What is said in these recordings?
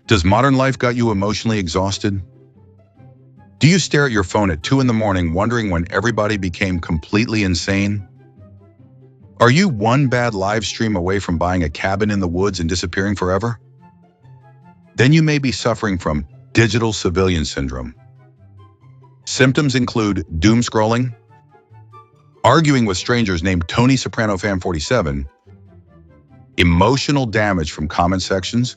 Does modern life got you emotionally exhausted? Do you stare at your phone at 2 in the morning wondering when everybody became completely insane? Are you one bad live stream away from buying a cabin in the woods and disappearing forever? Then you may be suffering from digital civilian syndrome. Symptoms include doom scrolling, arguing with strangers named Tony Soprano Fan 47, emotional damage from comment sections,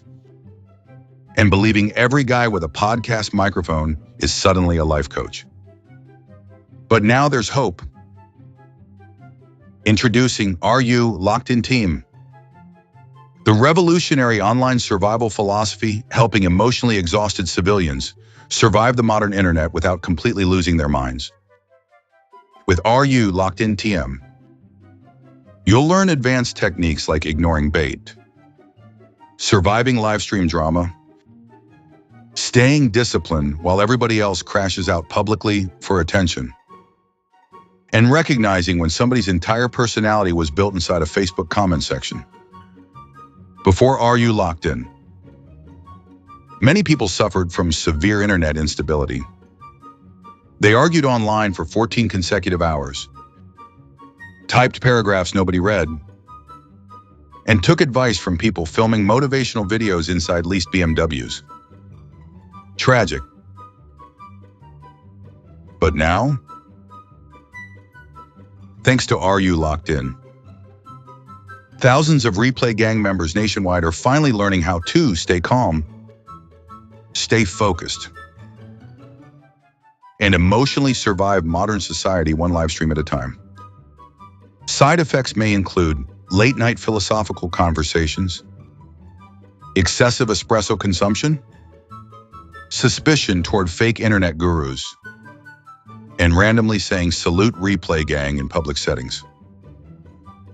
and believing every guy with a podcast microphone is suddenly a life coach. But now there's hope. Introducing Are You Locked In Team? The revolutionary online survival philosophy helping emotionally exhausted civilians survive the modern internet without completely losing their minds. With Are You Locked In TM? You'll learn advanced techniques like ignoring bait, surviving live stream drama, staying disciplined while everybody else crashes out publicly for attention, and recognizing when somebody's entire personality was built inside a Facebook comment section. Before Are You Locked In? Many people suffered from severe internet instability. They argued online for 14 consecutive hours, typed paragraphs nobody read, and took advice from people filming motivational videos inside leased BMWs. Tragic. But now, thanks to Are You Locked In? Thousands of replay gang members nationwide are finally learning how to stay calm, stay focused, and emotionally survive modern society one live stream at a time. Side effects may include late-night philosophical conversations, excessive espresso consumption, suspicion toward fake internet gurus, and randomly saying salute replay gang in public settings.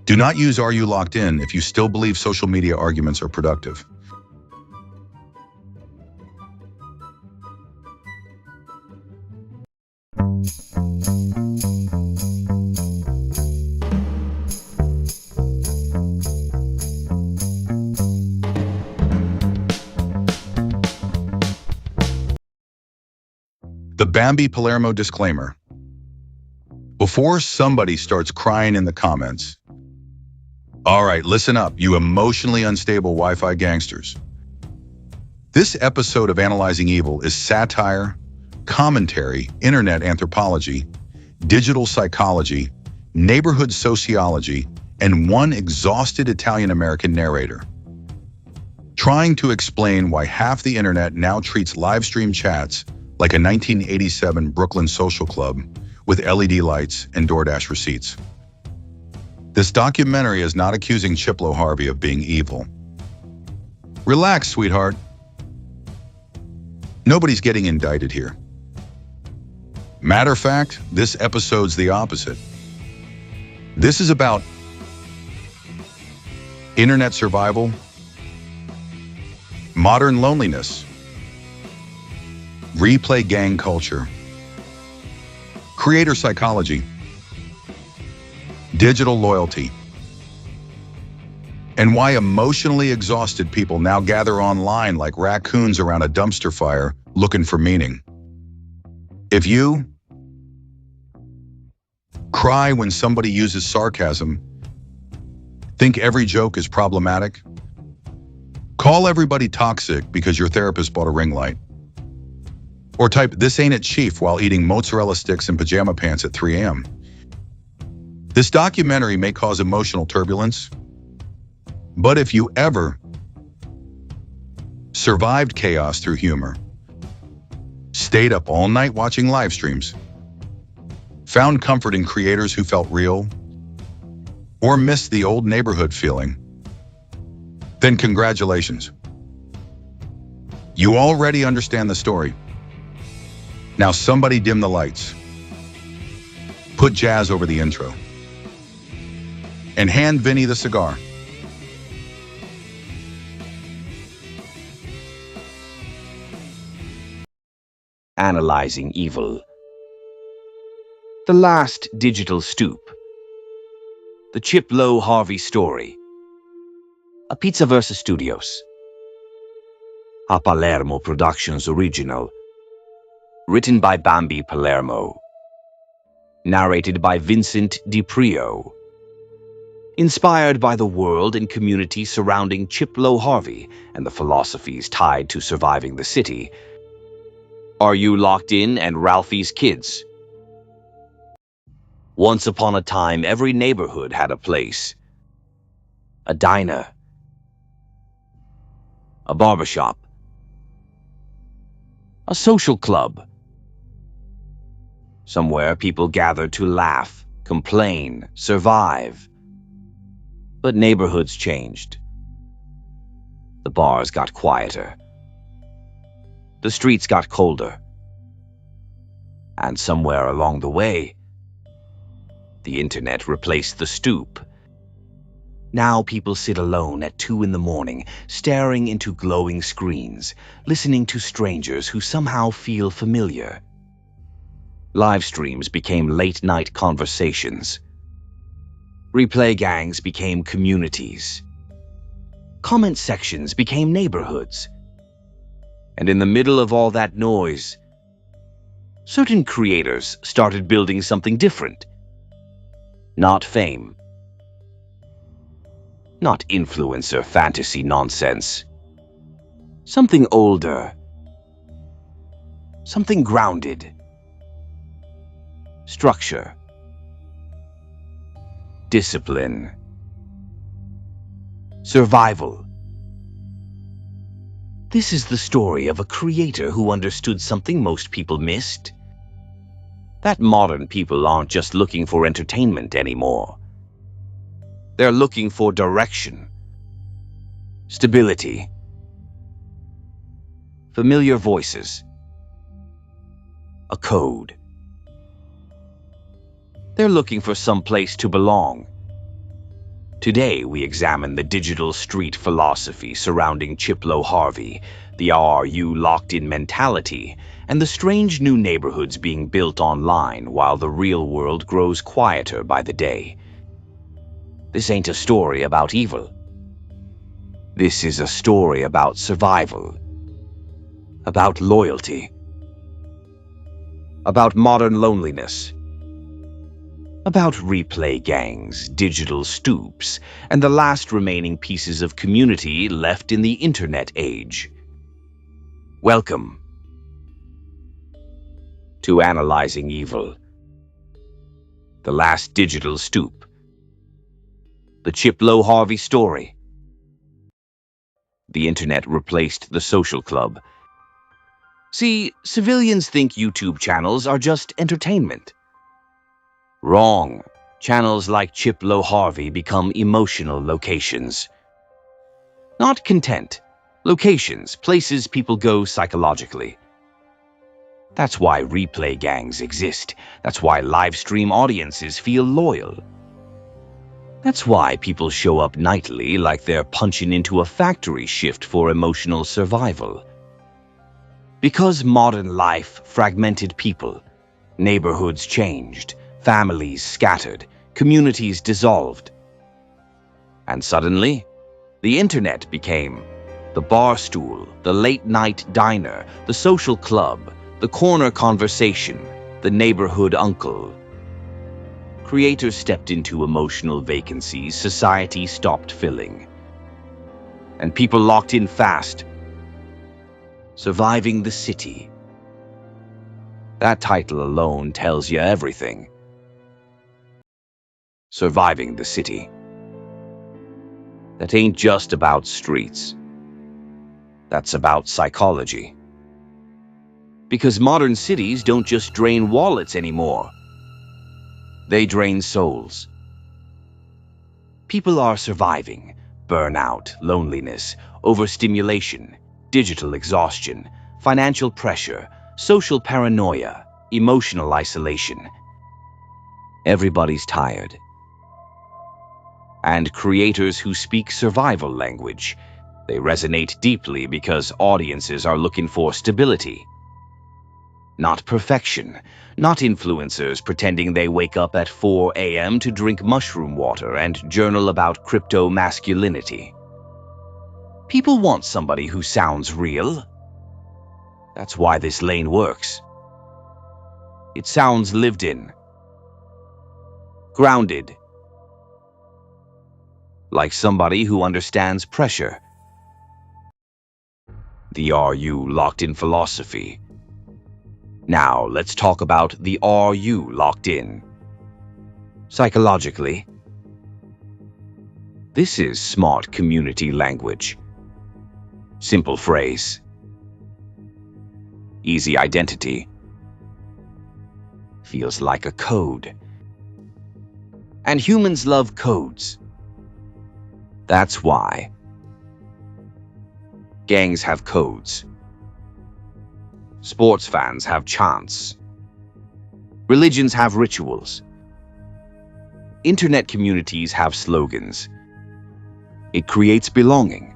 Do not use Are You Locked In if you still believe social media arguments are productive. The Bambi Palermo disclaimer. Before somebody starts crying in the comments, all right, listen up, you emotionally unstable Wi-Fi gangsters. This episode of Analyzing Evil is satire, commentary, internet anthropology, digital psychology, neighborhood sociology, and one exhausted Italian-American narrator, trying to explain why half the internet now treats live stream chats like a 1987 Brooklyn social club with LED lights and DoorDash receipts. This documentary is not accusing Chip Lo Harvey of being evil. Relax, sweetheart. Nobody's getting indicted here. Matter of fact, this episode's the opposite. This is about internet survival, modern loneliness, replay gang culture, creator psychology, digital loyalty, and why emotionally exhausted people now gather online like raccoons around a dumpster fire looking for meaning. If you cry when somebody uses sarcasm, think every joke is problematic, call everybody toxic because your therapist bought a ring light, or type "this ain't it, chief" while eating mozzarella sticks in pajama pants at 3 a.m., this documentary may cause emotional turbulence, but if you ever survived chaos through humor, stayed up all night watching live streams, found comfort in creators who felt real, or missed the old neighborhood feeling, then congratulations. You already understand the story. Now somebody dim the lights, put jazz over the intro, and hand Vinny the cigar. Analyzing Evil. The Last Digital Stoop. The Chip Lo Harvey Story. A Pizzaverse Studios. a Palermo Productions original. Written by Bambi Palermo. Narrated by Vincent DiPrio. Inspired by the world and community surrounding Chip Lo Harvey and the philosophies tied to surviving the city. Are you locked in and Ralphie's kids? Once upon a time, every neighborhood had a place. A diner. A barbershop. A social club. Somewhere people gathered to laugh, complain, survive. But neighborhoods changed. The bars got quieter. The streets got colder. And somewhere along the way, the internet replaced the stoop. Now people sit alone at 2 a.m, staring into glowing screens, listening to strangers who somehow feel familiar. Live streams became late-night conversations. Replay gangs became communities. Comment sections became neighborhoods. And in the middle of all that noise, certain creators started building something different. Not fame. Not influencer fantasy nonsense. Something older. Something grounded. Structure. Discipline. Survival. This is the story of a creator who understood something most people missed. That modern people aren't just looking for entertainment anymore. They're looking for direction, stability, familiar voices, a code. They're looking for some place to belong. Today, we examine the digital street philosophy surrounding Chip Lo Harvey, the "Are you locked in" mentality, and the strange new neighborhoods being built online while the real world grows quieter by the day. This ain't a story about evil. This is a story about survival, about loyalty, about modern loneliness, about replay gangs, digital stoops, and the last remaining pieces of community left in the internet age. Welcome to Analyzing Evil, the last digital stoop, the Chip Lo Harvey story. The internet replaced the social club. See, civilians think YouTube channels are just entertainment. Wrong. Channels like Chip Lo Harvey become emotional locations. Not content. Locations, places people go psychologically. That's why replay gangs exist. That's why live stream audiences feel loyal. That's why people show up nightly like they're punching into a factory shift for emotional survival. Because modern life fragmented people, neighborhoods changed, families scattered, communities dissolved. And suddenly, the internet became the bar stool, the late-night diner, the social club, the corner conversation, the neighborhood uncle. Creators stepped into emotional vacancies society stopped filling. And people locked in fast. Surviving the city. That title alone tells you everything. Surviving the city. That ain't just about streets. That's about psychology. Because modern cities don't just drain wallets anymore. They drain souls. People are surviving burnout, loneliness, overstimulation, digital exhaustion, financial pressure, social paranoia, emotional isolation. Everybody's tired. And creators who speak survival language, they resonate deeply because audiences are looking for stability. Not perfection, not influencers pretending they wake up at 4 a.m. to drink mushroom water and journal about crypto masculinity. People want somebody who sounds real. That's why this lane works. It sounds lived in, grounded, like somebody who understands pressure. The Are You Locked In philosophy. Now let's talk about the Are You Locked In. Psychologically, this is smart community language. Simple phrase. Easy identity. Feels like a code. And humans love codes. That's why. Gangs have codes. Sports fans have chants. Religions have rituals. Internet communities have slogans. It creates belonging.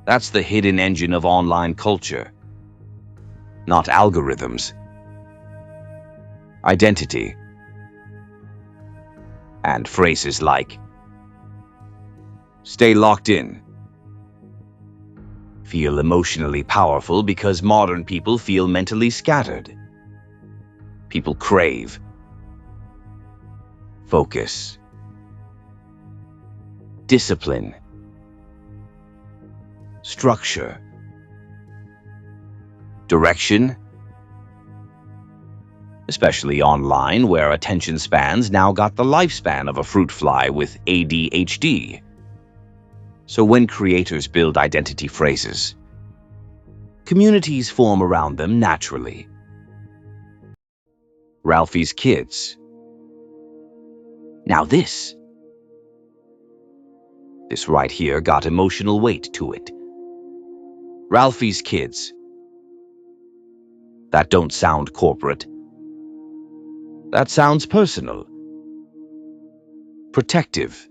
That's the hidden engine of online culture. Not algorithms. Identity. And phrases like, stay locked in, feel emotionally powerful because modern people feel mentally scattered. People crave focus, discipline, structure, direction, especially online where attention spans now got the lifespan of a fruit fly with ADHD. So when creators build identity phrases, communities form around them naturally. Ralphie's kids. Now this right here got emotional weight to it. Ralphie's kids. That don't sound corporate. That sounds personal. Protective.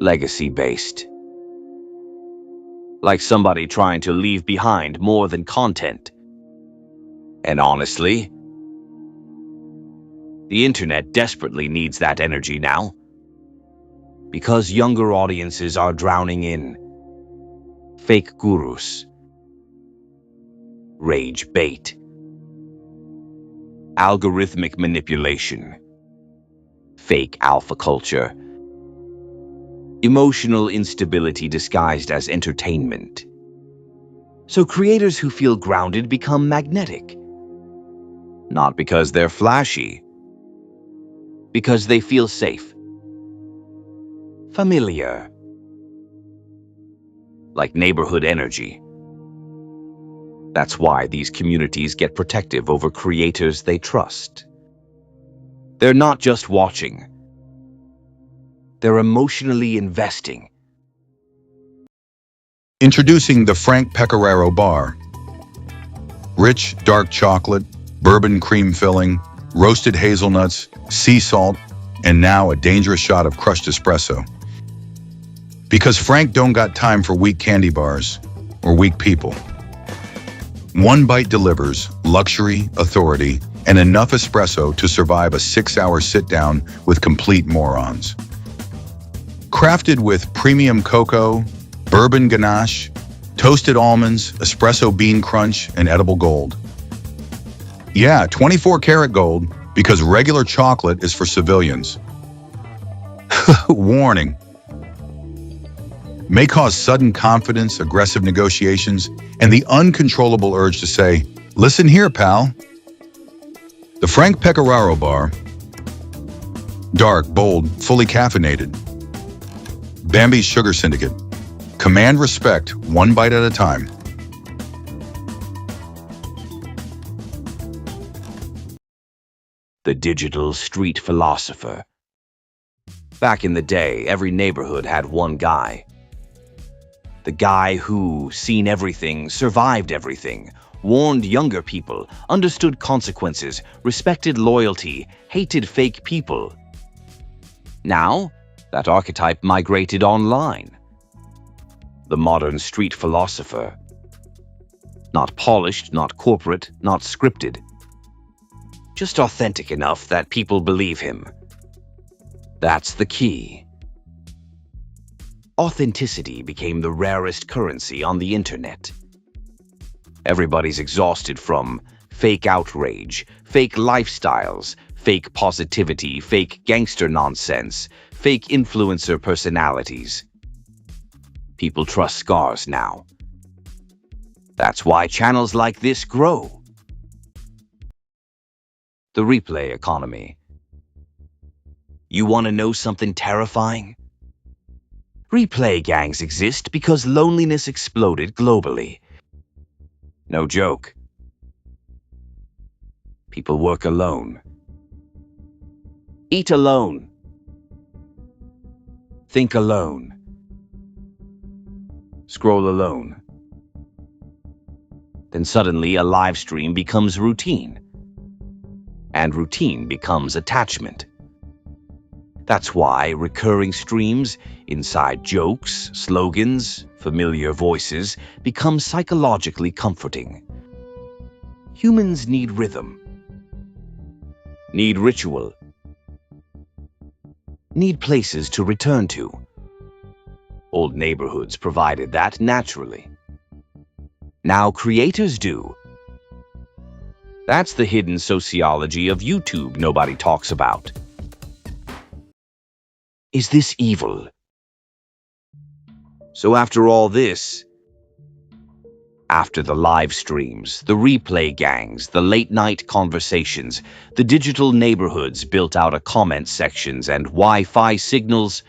Legacy-based. Like somebody trying to leave behind more than content. And honestly, the internet desperately needs that energy now. Because younger audiences are drowning in fake gurus, rage bait, algorithmic manipulation, fake alpha culture, emotional instability disguised as entertainment. So creators who feel grounded become magnetic. Not because they're flashy, because they feel safe, familiar, like neighborhood energy. That's why these communities get protective over creators they trust. They're not just watching. They're emotionally investing. Introducing the Frank Pecoraro Bar. Rich, dark chocolate, bourbon cream filling, roasted hazelnuts, sea salt, and now a dangerous shot of crushed espresso. Because Frank don't got time for weak candy bars or weak people. One bite delivers luxury, authority, and enough espresso to survive a 6-hour sit-down with complete morons. Crafted with premium cocoa, bourbon ganache, toasted almonds, espresso bean crunch, and edible gold. Yeah, 24-karat gold, because regular chocolate is for civilians. Warning. May cause sudden confidence, aggressive negotiations, and the uncontrollable urge to say, listen here, pal. The Frank Pecoraro Bar. Dark, bold, fully caffeinated. Bambi's Sugar Syndicate. Command respect, one bite at a time. The digital street philosopher. Back in the day, every neighborhood had one guy. The guy who, seen everything, survived everything, warned younger people, understood consequences, respected loyalty, hated fake people. Now, that archetype migrated online. The modern street philosopher. Not polished, not corporate, not scripted. Just authentic enough that people believe him. That's the key. authenticity became the rarest currency on the internet. Everybody's exhausted from fake outrage, fake lifestyles, fake positivity, fake gangster nonsense, fake influencer personalities. People trust scars now. That's why channels like this grow. The replay economy. You want to know something terrifying? Replay gangs exist because loneliness exploded globally. No joke. People work alone, eat alone, think alone, scroll alone. Then suddenly a live stream becomes routine, and routine becomes attachment. That's why recurring streams, inside jokes, slogans, familiar voices become psychologically comforting. Humans need rhythm, need ritual, need places to return to. Old neighborhoods provided that naturally. Now creators do. That's the hidden sociology of YouTube nobody talks about. Is this evil? So after all this, after the live streams, the replay gangs, the late-night conversations, the digital neighborhoods built out of comment sections and Wi-Fi signals,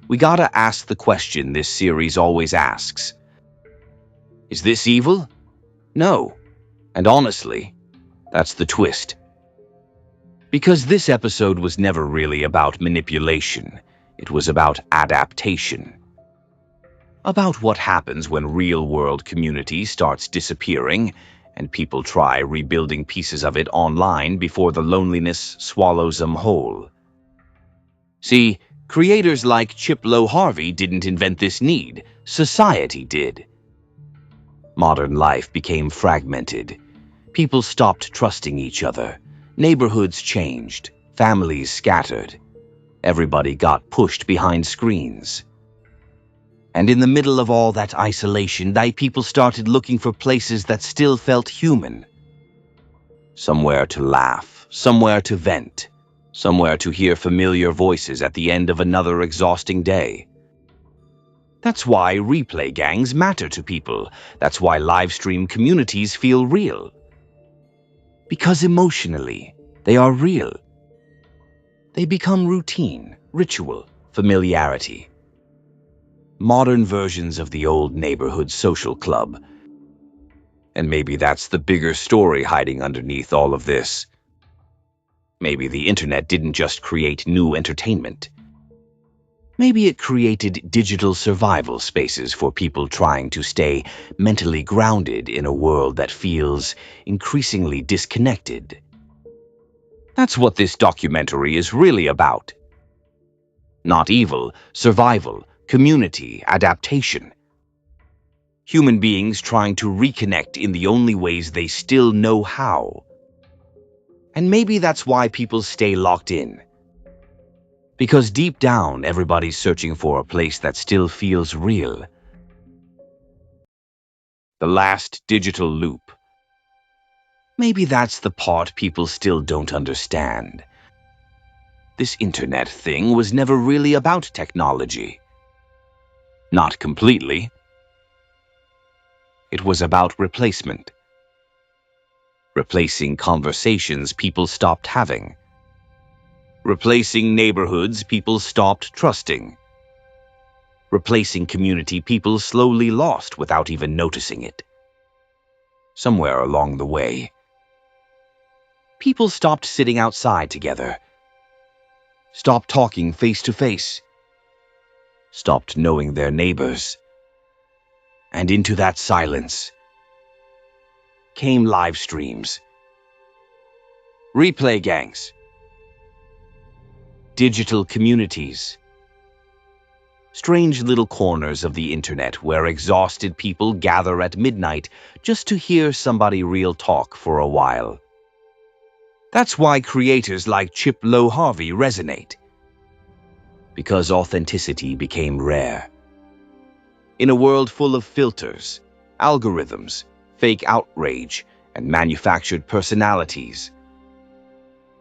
we gotta ask the question this series always asks. Is this evil? No. And honestly, that's the twist. Because this episode was never really about manipulation. It was about adaptation. About what happens when real-world community starts disappearing and people try rebuilding pieces of it online before the loneliness swallows them whole. See, creators like Chip Lo Harvey didn't invent this need. Society did. Modern life became fragmented. People stopped trusting each other. Neighborhoods changed. Families scattered. Everybody got pushed behind screens. And in the middle of all that isolation, people started looking for places that still felt human. Somewhere to laugh, somewhere to vent, somewhere to hear familiar voices at the end of another exhausting day. That's why replay gangs matter to people. That's why live stream communities feel real. Because emotionally, they are real. They become routine, ritual, familiarity. Modern versions of the old neighborhood social club. And maybe that's the bigger story hiding underneath all of this. Maybe the internet didn't just create new entertainment. Maybe it created digital survival spaces for people trying to stay mentally grounded in a world that feels increasingly disconnected. That's what this documentary is really about. Not evil, survival, community, adaptation. Human beings trying to reconnect in the only ways they still know how. And maybe that's why people stay locked in. Because deep down, everybody's searching for a place that still feels real. The last digital loop. Maybe that's the part people still don't understand. This internet thing was never really about technology. Not completely. It was about replacement. Replacing conversations people stopped having. Replacing neighborhoods people stopped trusting. Replacing community people slowly lost without even noticing it. Somewhere along the way, people stopped sitting outside together. Stopped talking face to face. Stopped knowing their neighbors. And into that silence came live streams. Replay gangs. Digital communities. Strange little corners of the internet where exhausted people gather at midnight just to hear somebody real talk for a while. That's why creators like Chip Lo Harvey resonate. Because authenticity became rare. In a world full of filters, algorithms, fake outrage, and manufactured personalities,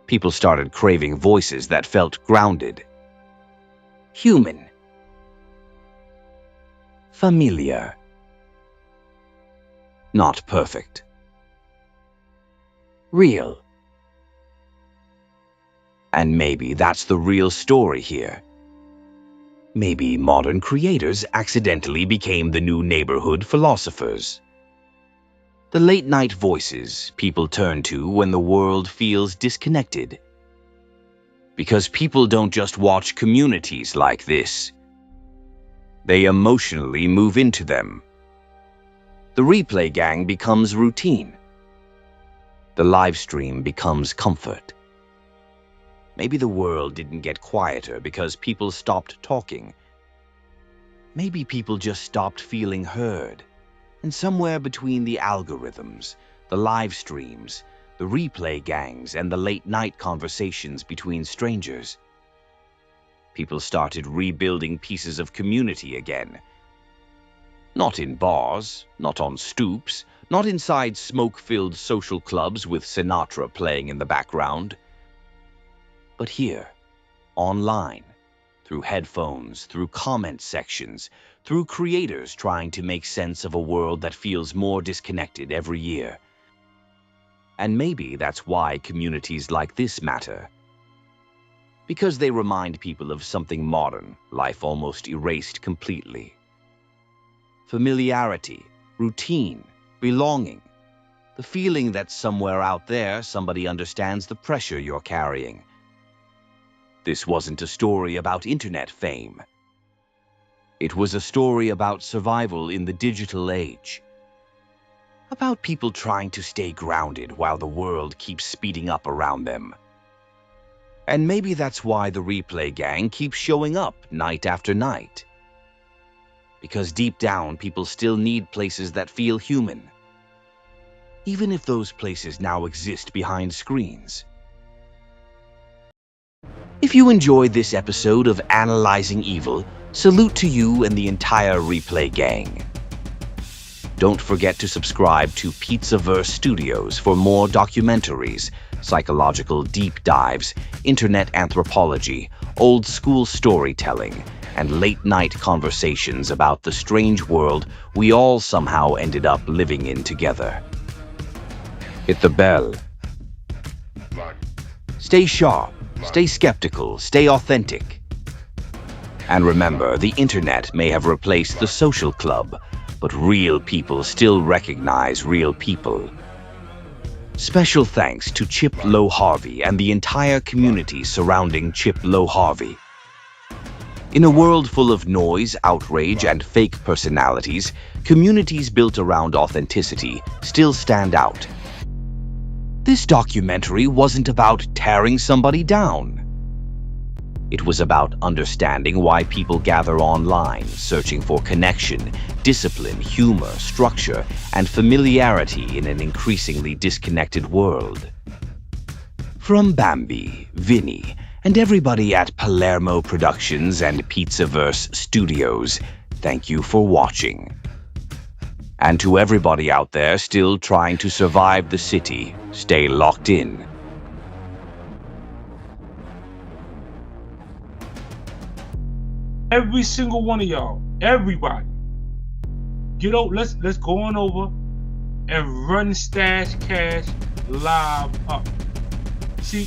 people started craving voices that felt grounded, human, familiar, not perfect, real. And maybe that's the real story here. Maybe modern creators accidentally became the new neighborhood philosophers. The late-night voices people turn to when the world feels disconnected. Because people don't just watch communities like this. They emotionally move into them. The replay gang becomes routine. The live stream becomes comfort. Maybe the world didn't get quieter because people stopped talking. Maybe people just stopped feeling heard. And somewhere between the algorithms, the live streams, the replay gangs, and the late-night conversations between strangers, people started rebuilding pieces of community again. Not in bars, not on stoops, not inside smoke-filled social clubs with Sinatra playing in the background, but here, online, through headphones, through comment sections, through creators trying to make sense of a world that feels more disconnected every year. And maybe that's why communities like this matter. Because they remind people of something modern, life almost erased completely. Familiarity, routine, belonging. The feeling that somewhere out there somebody understands the pressure you're carrying. This wasn't a story about internet fame. It was a story about survival in the digital age. About people trying to stay grounded while the world keeps speeding up around them. And maybe that's why the replay gang keeps showing up night after night. Because deep down, people still need places that feel human. Even if those places now exist behind screens. If you enjoyed this episode of Analyzing Evil, salute to you and the entire replay gang. Don't forget to subscribe to Pizzaverse Studios for more documentaries, psychological deep dives, internet anthropology, old-school storytelling, and late-night conversations about the strange world we all somehow ended up living in together. Hit the bell. Stay sharp, stay skeptical, stay authentic. And remember, the internet may have replaced the social club, but real people still recognize real people. Special thanks to Chip Lo Harvey and the entire community surrounding Chip Lo Harvey. In a world full of noise, outrage, and fake personalities, communities built around authenticity still stand out. This documentary wasn't about tearing somebody down. It was about understanding why people gather online, searching for connection, discipline, humor, structure, and familiarity in an increasingly disconnected world. From Bambi, Vinny, and everybody at Palermo Productions and Pizzaverse Studios, thank you for watching. And to everybody out there still trying to survive the city, stay locked in. Every single one of y'all, everybody, get over. Let's go on over and run Stash Cash live up. See,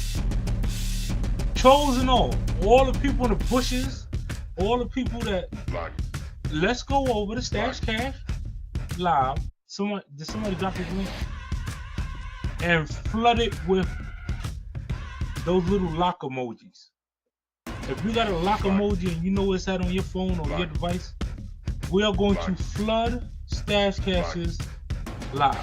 trolls and all the people in the bushes, all the people that. Let's go over to Stash Cash live. Did somebody drop his link? And flood it with those little lock emojis. If you got a lock emoji and you know it's at on your phone or your device, we are going to flood Stash Cash's live.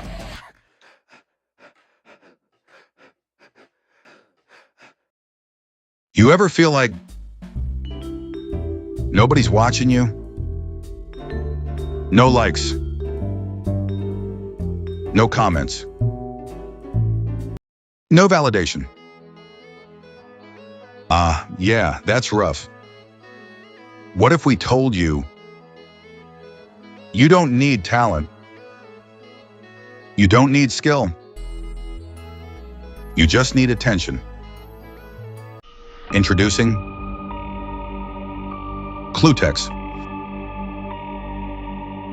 You ever feel like nobody's watching you? No likes. No comments. No validation. Yeah, that's rough. What if we told you You don't need talent. You don't need skill. You just need attention. Introducing Clutex.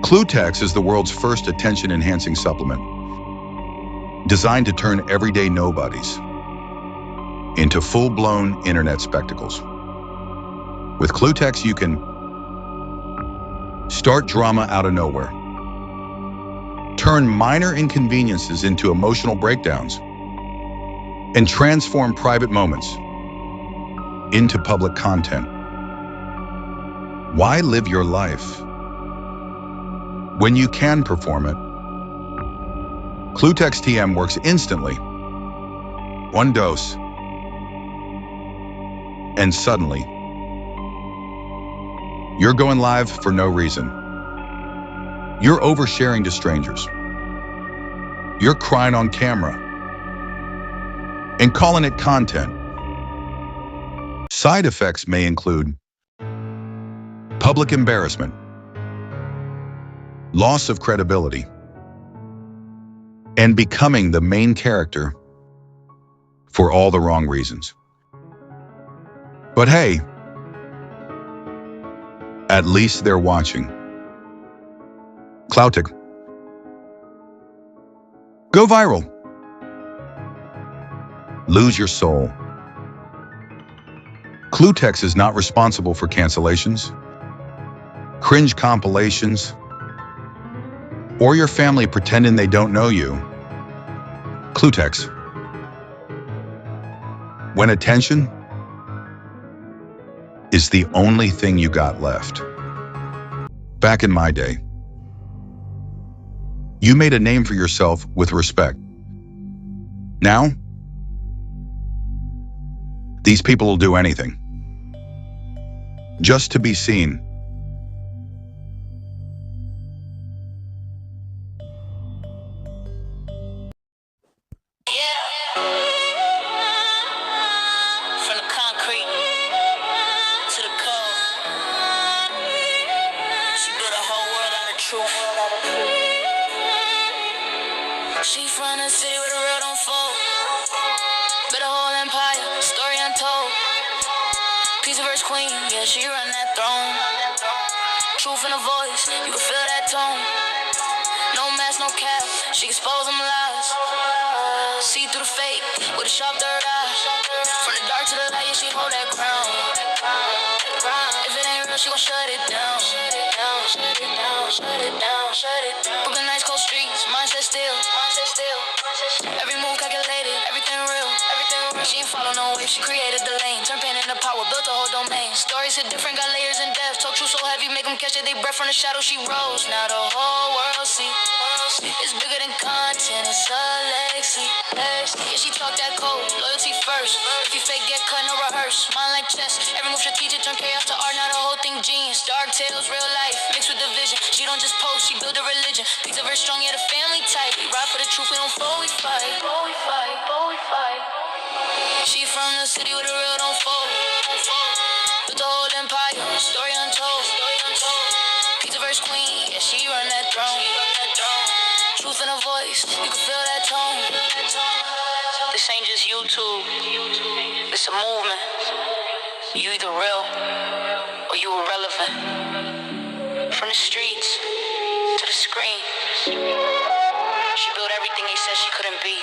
Clutex is the world's first attention-enhancing supplement, designed to turn everyday nobodies into full-blown internet spectacles. With Clutex, you can start drama out of nowhere, turn minor inconveniences into emotional breakdowns, and transform private moments into public content. Why live your life when you can perform it? Clutex TM works instantly. One dose, and suddenly, you're going live for no reason. You're oversharing to strangers. You're crying on camera and calling it content. Side effects may include public embarrassment, loss of credibility, and becoming the main character for all the wrong reasons. But hey, at least they're watching. Clutex. Go viral. Lose your soul. Clutex is not responsible for cancellations, cringe compilations, or your family pretending they don't know you. Clutex. When attention is the only thing you got left. Back in my day, you made a name for yourself with respect. Now, these people will do anything just to be seen. From the concrete to the cold, she built a whole world out of truth. She from the city where the real don't fold. Built a whole empire, story untold. Pizzaverse queen, yeah, she run that throne. Truth in the voice, you can feel that tone. No mask, no cap, she expose them lies. See through the fake with a sharp third eye. From the dark to the light, yeah, she hold that crown. If it ain't real, she gon' shut it down. Shut it down, shut it down, shut it down, shut it down. Brooklyn nights, cold streets, mindset still, mindset still. Every move calculated, everything real, everything real. She ain't follow no wave, she created the lane. Turn pain into power, built a whole domain. Stories hit different, got layers in depth. Talk truth so heavy, make them catch it, they breath from the shadow she rose. Now the whole world see. It's bigger than content, it's a legacy. Yeah, she talk that code, loyalty first. If you fake, get cut, no rehearse. Mind like chess, every move strategic, turn chaos to art, now the whole thing genius. Dark tales, real life, mixed with the vision. She don't just post, she build a religion. Pizzaverse strong, yeah, the family tight. We ride for the truth, we don't fold, we fight. Fold, we fight, fold, we fight. She from the city where the real don't fold. Built a whole empire, story untold. Pizzaverse queen, yeah, she run that throne. Truth in her voice, you can feel that tone. This ain't just YouTube, it's a movement. You either real or you irrelevant. From the streets to the screen, she built everything they said she couldn't be.